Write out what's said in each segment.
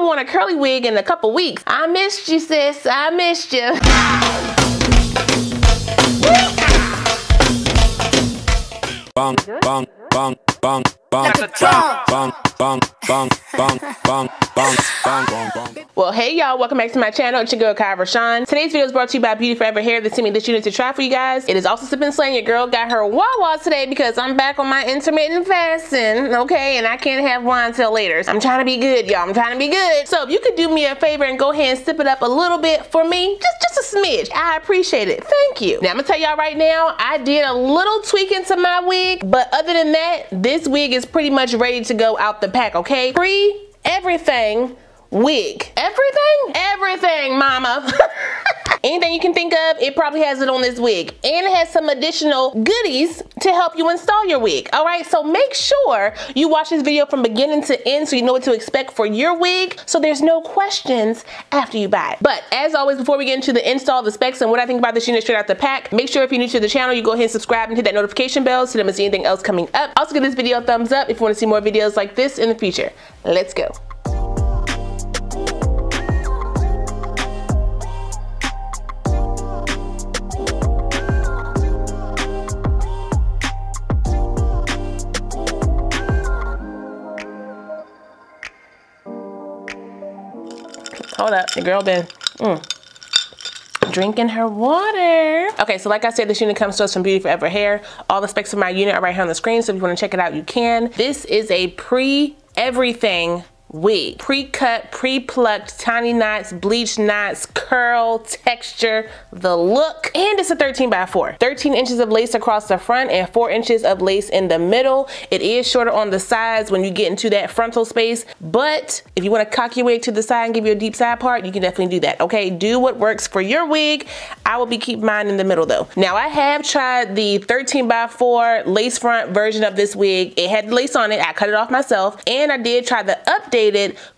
worn a curly wig in a couple weeks. I missed you, sis. I missed you. Bang, bang, bang, bang, bang, bang, bang, bang, bang, bang, bang, bang, bang. Well, hey y'all, welcome back to my channel. It's your girl, Kai Rashawn. Today's video is brought to you by Beauty Forever Hair. They sent me this unit to try for you guys. It is also Sip and Slay. Your girl got her Wawa today because I'm back on my intermittent fasting, okay? And I can't have wine until later. I'm trying to be good, y'all. I'm trying to be good. So if you could do me a favor and go ahead and sip it up a little bit for me, just a smidge, I appreciate it. Thank you. Now I'm gonna tell y'all right now, I did a little tweaking to my wig, but other than that, this wig is pretty much ready to go out the pack, okay? Free everything wig. Everything, mama. Anything you can think of, it probably has it on this wig. And it has some additional goodies to help you install your wig. All right, so make sure you watch this video from beginning to end so you know what to expect for your wig, so there's no questions after you buy it. But as always, before we get into the install, the specs, and what I think about this unit straight out the pack, make sure if you're new to the channel, you go ahead and subscribe and hit that notification bell so you don't miss anything else coming up. Also give this video a thumbs up if you want to see more videos like this in the future. Let's go. Hold up, the girl been drinking her water. Okay, so like I said, this unit comes to us from Beauty Forever Hair. All the specs of my unit are right here on the screen, so if you want to check it out, you can. This is a pre-everything wig. Pre-cut, pre-plucked, tiny knots, bleached knots, curl, texture, the look. And it's a 13x4. 13 inches of lace across the front and 4 inches of lace in the middle. It is shorter on the sides when you get into that frontal space, but if you want to cock your wig to the side and give you a deep side part, you can definitely do that, okay? Do what works for your wig. I will be keeping mine in the middle though. Now I have tried the 13x4 lace front version of this wig. It had lace on it. I cut it off myself, and I did try the updated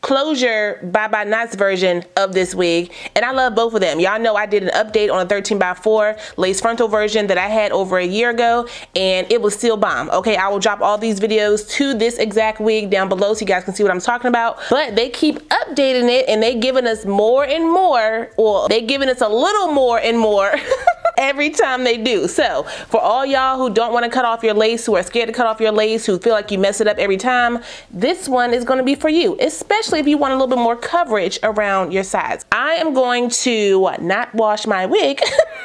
closure by Knots version of this wig, and I love both of them. Y'all know I did an update on a 13x4 lace frontal version that I had over a year ago, and it was still bomb. Okay, I will drop all these videos to this exact wig down below so you guys can see what I'm talking about, but they keep updating it and they giving us more and more, or they giving us a little more and more every time they do. So for all y'all who don't want to cut off your lace, who are scared to cut off your lace, who feel like you mess it up every time, this one is going to be for you, especially if you want a little bit more coverage around your sides. I am going to not wash my wig.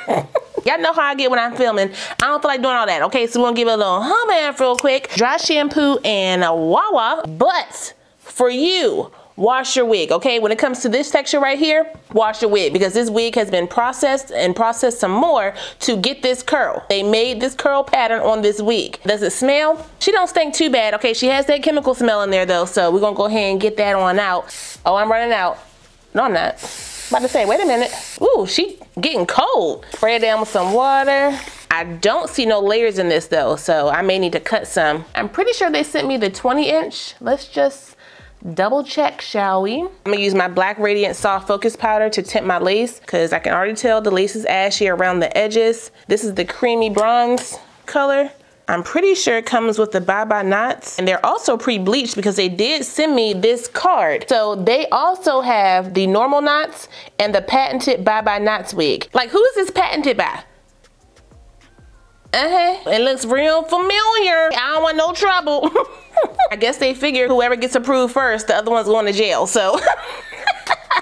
Y'all know how I get when I'm filming. I don't feel like doing all that. Okay, so we're gonna give it a little hum bath real quick. Dry shampoo and a Wawa. But for you, wash your wig, okay? When it comes to this texture right here, wash your wig, because this wig has been processed and processed some more to get this curl. They made this curl pattern on this wig. Does it smell? She don't stink too bad, okay? She has that chemical smell in there though, so we're gonna go ahead and get that on out. Oh, I'm running out. No, I'm not. About to say, wait a minute. Ooh, she getting cold. Spray it down with some water. I don't see no layers in this though, so I may need to cut some. I'm pretty sure they sent me the 20-inch. Let's just double check, shall we? I'm gonna use my Black Radiant Soft Focus Powder to tint my lace, because I can already tell the lace is ashy around the edges. This is the creamy bronze color. I'm pretty sure it comes with the Bye Bye Knots, and they're also pre-bleached because they did send me this card. So they also have the normal knots and the patented Bye Bye Knots wig. Like, who is this patented by? It looks real familiar. I don't want no trouble. I guess they figure whoever gets approved first, the other one's going to jail, so.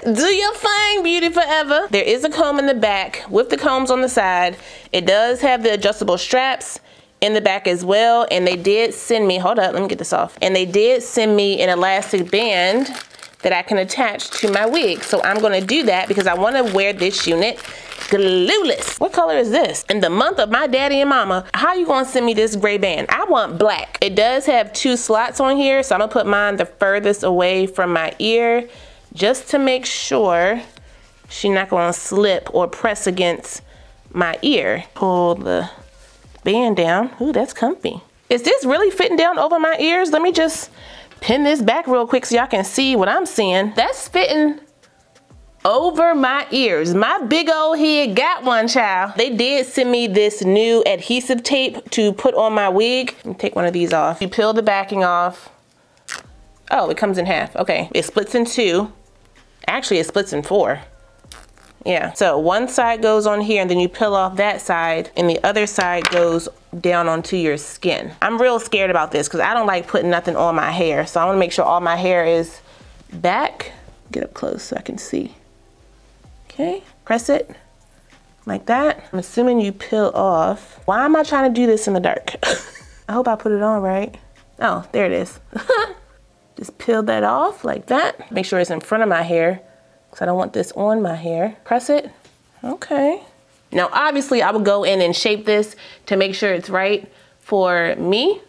Do your thing, Beauty Forever. There is a comb in the back with the combs on the side. It does have the adjustable straps in the back as well, and they did send me, hold up, let me get this off. And they did send me an elastic band that I can attach to my wig. So I'm gonna do that because I wanna wear this unit glueless. What color is this? In the month of my daddy and mama, how you gonna send me this gray band? I want black. It does have 2 slots on here, so I'm gonna put mine the furthest away from my ear just to make sure she's not gonna slip or press against my ear. Pull the band down. Ooh, that's comfy. Is this really fitting down over my ears? Let me just pin this back real quick so y'all can see what I'm seeing. That's fitting over my ears. My big old head got one, child. They did send me this new adhesive tape to put on my wig. Let me take one of these off. You peel the backing off. Oh, it comes in half. Okay, it splits in 2. Actually, it splits in 4. Yeah, so one side goes on here and then you peel off that side and the other side goes down onto your skin. I'm real scared about this because I don't like putting nothing on my hair. So I want to make sure all my hair is back. Get up close so I can see. Okay, press it like that. I'm assuming you peel off. Why am I trying to do this in the dark? I hope I put it on right. Oh, there it is. Just peel that off like that. Make sure it's in front of my hair because I don't want this on my hair. Press it. Okay. Now, obviously, I would go in and shape this to make sure it's right for me,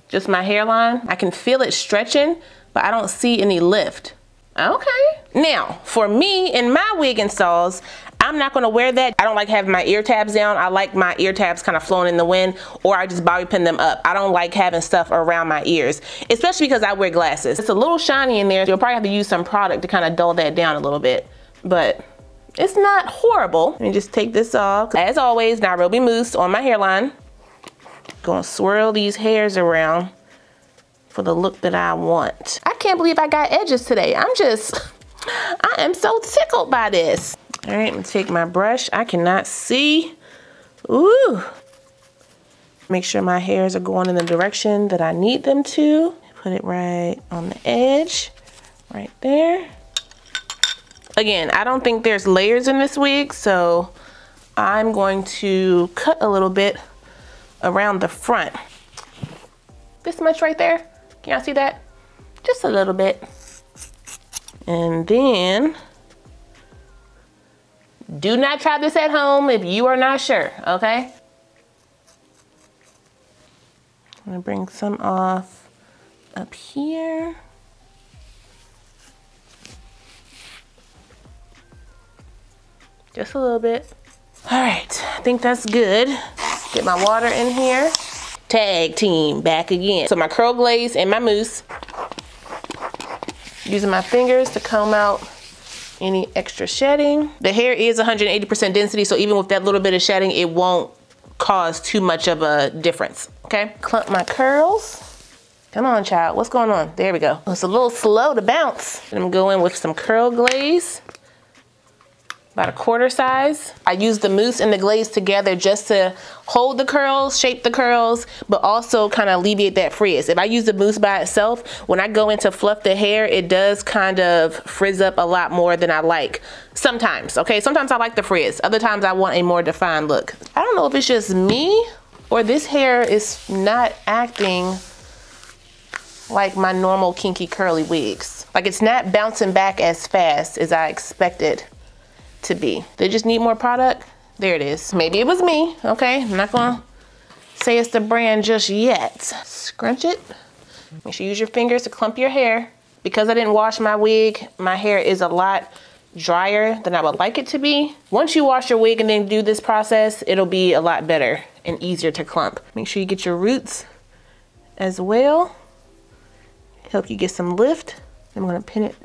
just my hairline. I can feel it stretching, but I don't see any lift. Okay. Now, for me, in my wig installs, I'm not gonna wear that. I don't like having my ear tabs down. I like my ear tabs kind of flowing in the wind, or I just bobby pin them up. I don't like having stuff around my ears, especially because I wear glasses. It's a little shiny in there. You'll probably have to use some product to kind of dull that down a little bit, but it's not horrible. Let me just take this off. As always, Nairobi Mousse on my hairline. Gonna swirl these hairs around for the look that I want. I can't believe I got edges today. I am so tickled by this. All right, I'm gonna take my brush. I cannot see. Ooh. Make sure my hairs are going in the direction that I need them to. Put it right on the edge, right there. Again, I don't think there's layers in this wig, so I'm going to cut a little bit around the front. This much right there. Can y'all see that? Just a little bit. And then, do not try this at home if you are not sure, okay? I'm gonna bring some off up here. Just a little bit. All right, I think that's good. Get my water in here. Tag team back again. So my curl glaze and my mousse. Using my fingers to comb out any extra shedding. The hair is 180% density, so even with that little bit of shedding, it won't cause too much of a difference, okay? Clump my curls. Come on, child, what's going on? There we go. It's a little slow to bounce. I'm gonna go in with some curl glaze. About 1/4 size. I use the mousse and the glaze together just to hold the curls, shape the curls, but also kind of alleviate that frizz. If I use the mousse by itself, when I go in to fluff the hair, it does kind of frizz up a lot more than I like. Sometimes, okay? Sometimes I like the frizz. Other times I want a more defined look. I don't know if it's just me or this hair is not acting like my normal kinky curly wigs. Like it's not bouncing back as fast as I expected to be. They just need more product. There it is. Maybe it was me, okay? I'm not gonna say it's the brand just yet. Scrunch it. Make sure you use your fingers to clump your hair. Because I didn't wash my wig, my hair is a lot drier than I would like it to be. Once you wash your wig and then do this process, it'll be a lot better and easier to clump. Make sure you get your roots as well. Help you get some lift. I'm gonna pin it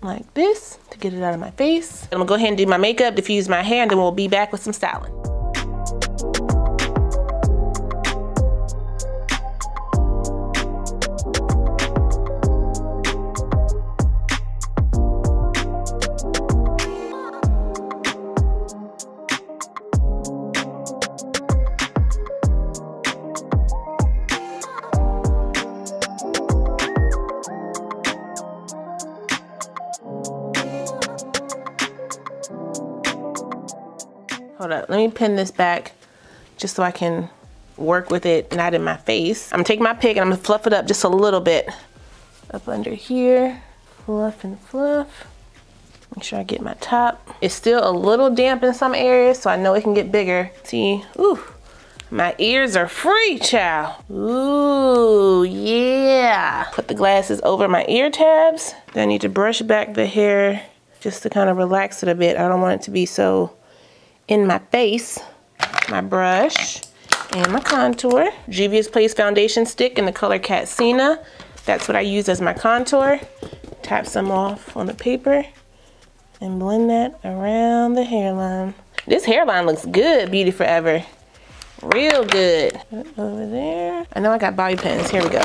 like this to get it out of my face. I'm gonna go ahead and do my makeup, diffuse my hair, and then we'll be back with some styling. Hold up, let me pin this back just so I can work with it not in my face. I'm gonna take my pick and I'm gonna fluff it up just a little bit. Up under here, fluff and fluff. Make sure I get my top. It's still a little damp in some areas, so I know it can get bigger. See, ooh, my ears are free, child. Ooh, yeah. Put the glasses over my ear tabs. Then I need to brush back the hair just to kind of relax it a bit. I don't want it to be so in my face. My brush and my contour. Juvia's Place foundation stick in the color Katsina. That's what I use as my contour. Tap some off on the paper and blend that around the hairline. This hairline looks good, Beauty Forever. Real good. Over there. I know I got bobby pins. Here we go.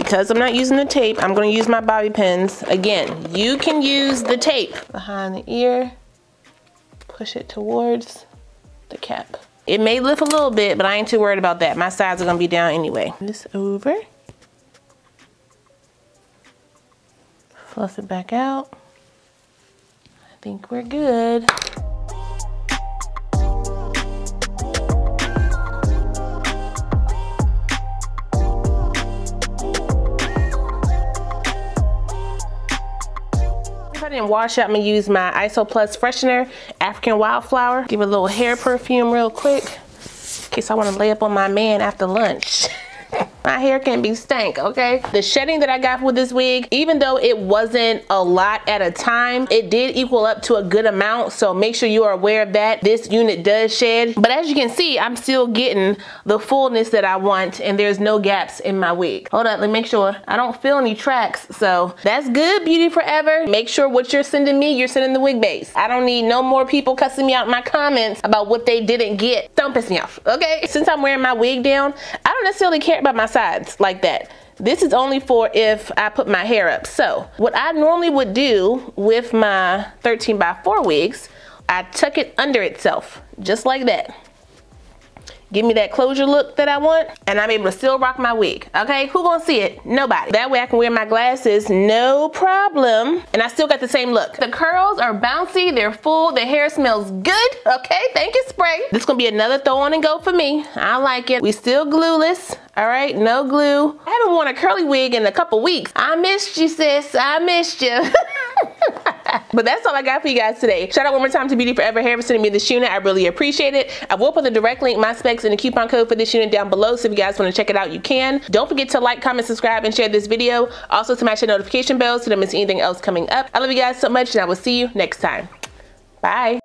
because I'm not using the tape, I'm gonna use my bobby pins. Again, you can use the tape behind the ear, push it towards the cap. It may lift a little bit, but I ain't too worried about that. My sides are gonna be down anyway. This over. Fluff it back out. I think we're good. If I didn't wash it, I'm gonna use my ISO Plus freshener, African Wildflower. Give it a little hair perfume real quick, in case I wanna lay up on my man after lunch. My hair can be stank, okay? The shedding that I got with this wig, even though it wasn't a lot at a time, it did equal up to a good amount, so make sure you are aware of that. This unit does shed, but as you can see, I'm still getting the fullness that I want, and there's no gaps in my wig. Hold up, let me make sure. I don't feel any tracks, so that's good, Beauty Forever. Make sure what you're sending me, you're sending the wig base. I don't need no more people cussing me out in my comments about what they didn't get. Don't piss me off, okay? Since I'm wearing my wig down, I don't necessarily care about my sides like that. This is only for if I put my hair up. So what I normally would do with my 13x4 wigs, I tuck it under itself, just like that. Give me that closure look that I want, and I'm able to still rock my wig, okay? Who gonna see it? Nobody. That way I can wear my glasses, no problem, and I still got the same look. The curls are bouncy, they're full, the hair smells good, okay? Thank you, spray. This is gonna be another throw on and go for me. I like it. We still glueless, all right? No glue. I haven't worn a curly wig in a couple weeks. I missed you, sis, I missed you. But that's all I got for you guys today. Shout out one more time to Beauty Forever Hair for sending me this unit. I really appreciate it. I will put the direct link, my specs, and the coupon code for this unit down below, so if you guys want to check it out, you can. Don't forget to like, comment, subscribe, and share this video. Also smash the notification bell so you don't miss anything else coming up. I love you guys so much, and I will see you next time. Bye.